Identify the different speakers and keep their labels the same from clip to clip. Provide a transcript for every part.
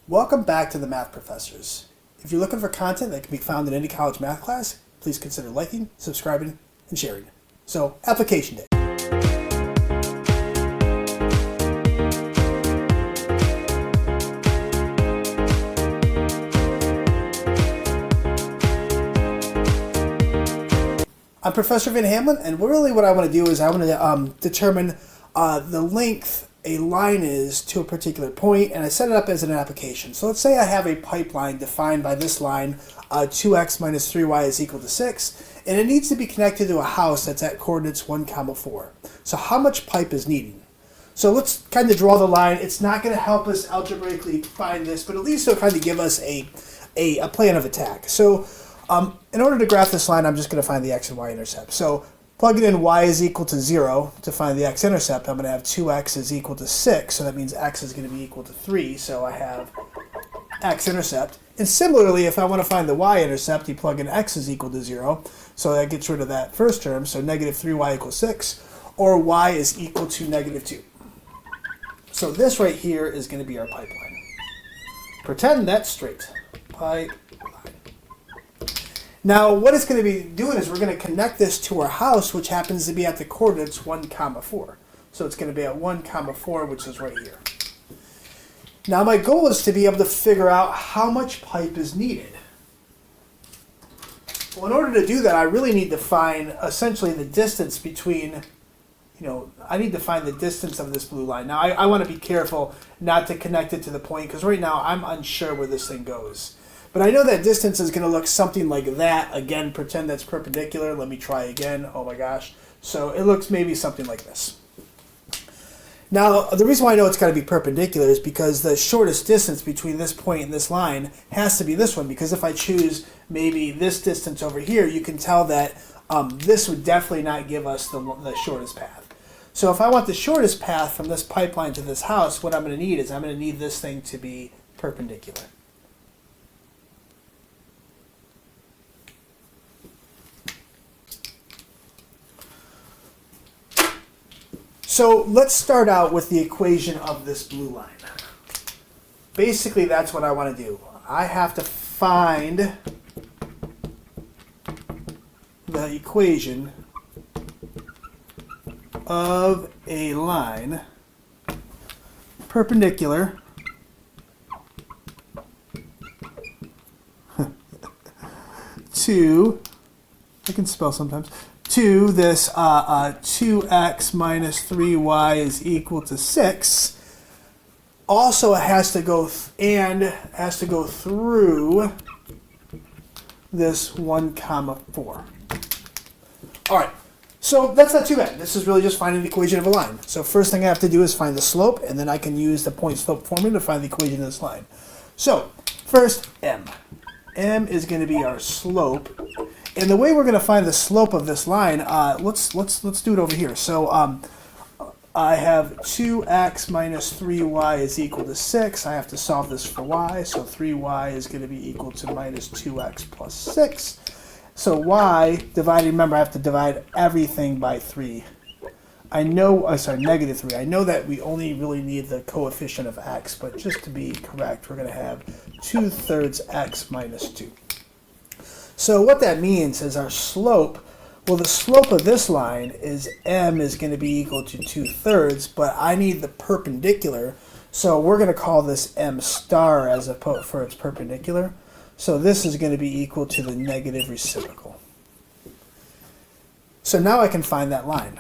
Speaker 1: Welcome back to the Math Professors. If you're looking for content that can be found in any college math class, please consider liking, subscribing, and sharing. So, application day. I'm Professor Van Hamlin, and really what I want to do is I want to determine the length a line is to a particular point, and I set it up as an application. So let's say I have a pipeline defined by this line, 2x minus 3y is equal to 6, and it needs to be connected to a house that's at coordinates 1, 4. So how much pipe is needed? So let's kind of draw the line. It's not going to help us algebraically find this, but at least it'll kind of give us a plan of attack. So in order to graph this line, I'm just going to find the x and y intercept. So plugging in y is equal to 0 to find the x-intercept, I'm going to have 2x is equal to 6, so that means x is going to be equal to 3, so I have x-intercept. And similarly, if I want to find the y-intercept, you plug in x is equal to 0, so that gets rid of that first term, so negative 3y equals 6, or y is equal to negative 2. So this right here is going to be our pipeline. Pretend that's straight. Pipeline. Now, what it's going to be doing is we're going to connect this to our house, which happens to be at the coordinates 1, 4. So it's going to be at 1, 4, which is right here. Now, my goal is to be able to figure out how much pipe is needed. Well, in order to do that, I really need to find essentially the distance between, I need to find the distance of this blue line. Now, I want to be careful not to connect it to the point, because right now I'm unsure where this thing goes. But I know that distance is going to look something like that. Again, pretend that's perpendicular. Let me try again. Oh my gosh. So it looks maybe something like this. Now, the reason why I know it's got to be perpendicular is because the shortest distance between this point and this line has to be this one. Because if I choose maybe this distance over here, you can tell that this would definitely not give us the shortest path. So if I want the shortest path from this pipeline to this house, what I'm going to need is I'm going to need this thing to be perpendicular. So let's start out with the equation of this blue line. Basically, that's what I want to do. I have to find the equation of a line perpendicular to, I can spell sometimes, to this 2x minus 3y is equal to 6. Also, it has to go through this 1, 4. All right, so that's not too bad. This is really just finding the equation of a line. So first thing I have to do is find the slope, and then I can use the point slope formula to find the equation of this line. So first, m. M is going to be our slope. And the way we're going to find the slope of this line, let's do it over here. So I have 2x minus 3y is equal to 6. I have to solve this for y. So 3y is going to be equal to minus 2x plus 6. So y, remember I have to divide everything by 3. Negative 3. I know that we only really need the coefficient of x, but just to be correct, we're going to have 2/3 x minus 2. So what that means is our slope, well, the slope of this line is m is going to be equal to 2/3, but I need the perpendicular, so we're going to call this m star for its perpendicular. So this is going to be equal to the negative reciprocal. So now I can find that line.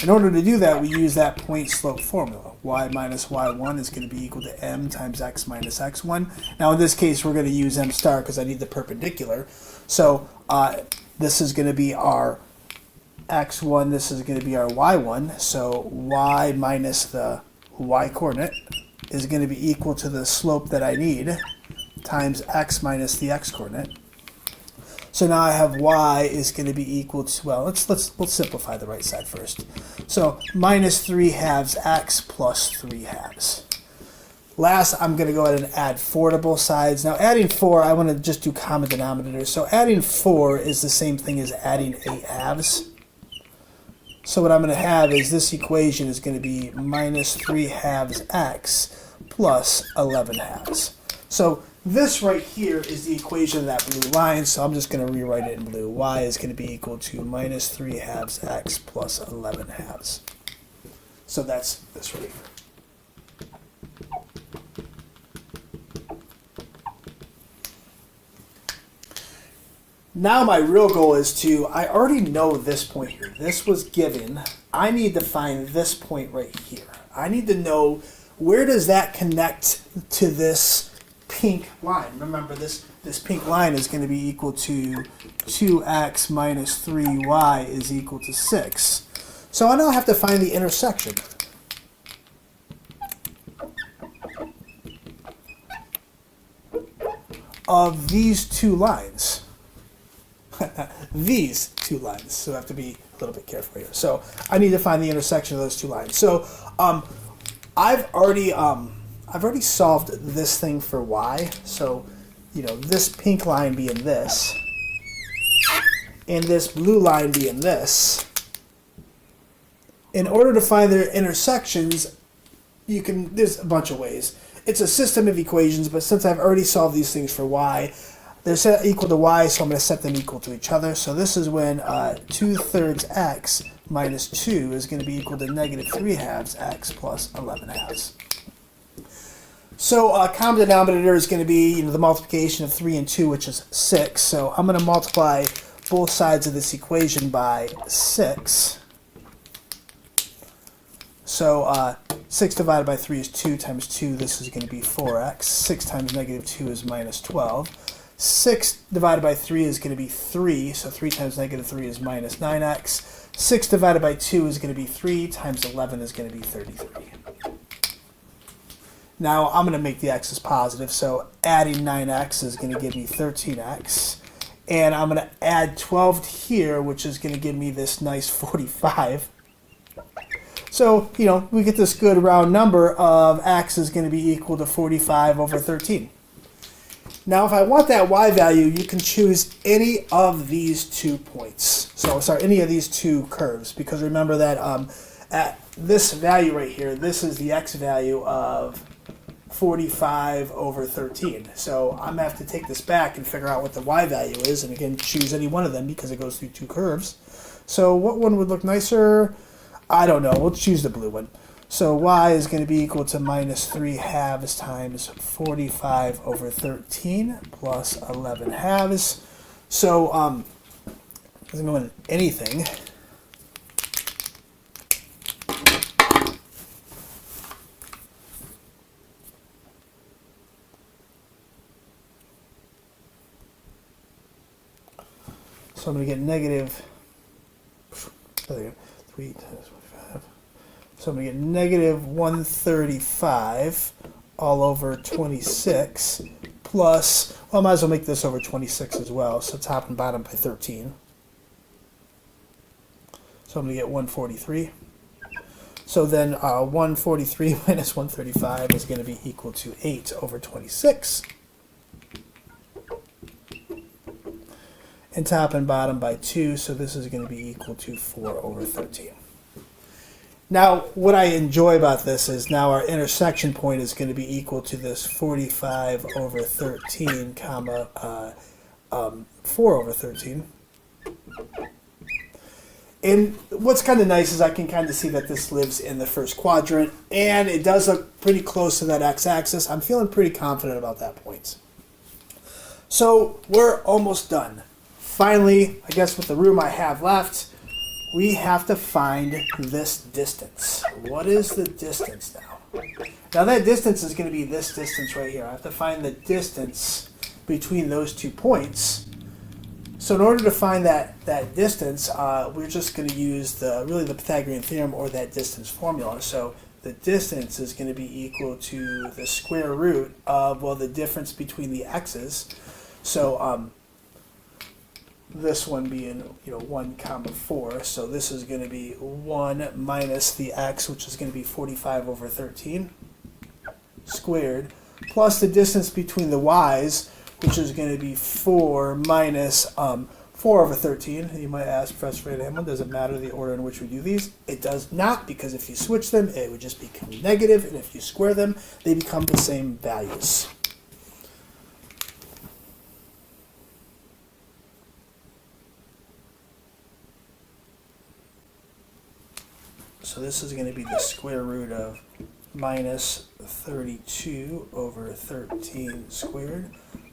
Speaker 1: In order to do that, we use that point slope formula. Y minus y1 is going to be equal to m times x minus x1. Now in this case, we're going to use m star because I need the perpendicular. So this is going to be our x1, this is going to be our y1. So y minus the y coordinate is going to be equal to the slope that I need times x minus the x coordinate. So now I have y is going to be equal to, well, let's simplify the right side first. So minus 3/2 x plus 3/2. Last, I'm going to go ahead and add 4 to both sides. Now adding 4, I want to just do common denominators. So adding 4 is the same thing as adding 8/2. So what I'm going to have is this equation is going to be minus 3 halves x plus 11 halves. So this right here is the equation of that blue line, so I'm just going to rewrite it in blue. Y is going to be equal to minus 3 halves x plus 11 halves. So that's this right here. Now my real goal is I already know this point here. This was given. I need to find this point right here. I need to know where does that connect to this pink line. Remember, this pink line is going to be equal to 2x minus 3y is equal to 6. So I now have to find the intersection of these two lines. These two lines. So I have to be a little bit careful here. So I need to find the intersection of those two lines. So I've already solved this thing for y. So this pink line being this, and this blue line being this. In order to find their intersections, there's a bunch of ways. It's a system of equations, but since I've already solved these things for y, they're set equal to y, so I'm going to set them equal to each other. So this is when 2/3 x minus 2 is going to be equal to negative 3 halves x plus 11 halves. So common denominator is going to be the multiplication of 3 and 2, which is 6. So I'm going to multiply both sides of this equation by 6. So 6 divided by 3 is 2 times 2. This is going to be 4x. 6 times negative 2 is minus 12. 6 divided by 3 is going to be 3. So 3 times negative 3 is minus 9x. 6 divided by 2 is going to be 3 times 11 is going to be 33. Now I'm going to make the x's positive. So adding 9x is going to give me 13x. And I'm going to add 12 here, which is going to give me this nice 45. So, we get this good round number of x is going to be equal to 45 over 13. Now, if I want that y value, you can choose any of these 2 points. So, sorry, any of these 2 curves, because remember that at this value right here, this is the x value of 45 over 13. So, I'm going to have to take this back and figure out what the y value is, and again, choose any one of them because it goes through 2 curves. So, what one would look nicer? I don't know. We'll choose the blue one. So y is going to be equal to minus 3 halves times 45 over 13 plus 11 halves. So doesn't go in anything. So I'm going to get negative 3 times 45. So I'm going to get negative 135 all over 26 plus, well, I might as well make this over 26 as well. So top and bottom by 13. So I'm going to get 143. So then 143 minus 135 is going to be equal to 8 over 26. And top and bottom by 2, so this is going to be equal to 4 over 13. Now, what I enjoy about this is now our intersection point is going to be equal to this 45 over 13, comma 4 over 13. And what's kind of nice is I can kind of see that this lives in the first quadrant, and it does look pretty close to that x-axis. I'm feeling pretty confident about that point. So we're almost done. Finally, I guess with the room I have left, we have to find this distance. What is the distance now? Now that distance is going to be this distance right here. I have to find the distance between those 2 points. So in order to find that distance, we're just going to use the Pythagorean theorem or that distance formula. So the distance is going to be equal to the square root of, well, the difference between the x's. So this one being 1 comma 4, so this is going to be 1 minus the x, which is going to be 45 over 13 squared, plus the distance between the y's, which is going to be 4 minus 4 over 13. You might ask, Professor Van Hamelin, does it matter the order in which we do these? It does not, because if you switch them, it would just become negative, and if you square them, they become the same values. So this is going to be the square root of minus 32 over 13 squared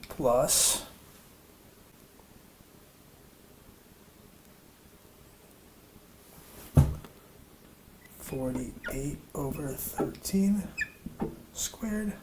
Speaker 1: plus 48 over 13 squared.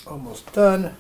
Speaker 1: Almost done.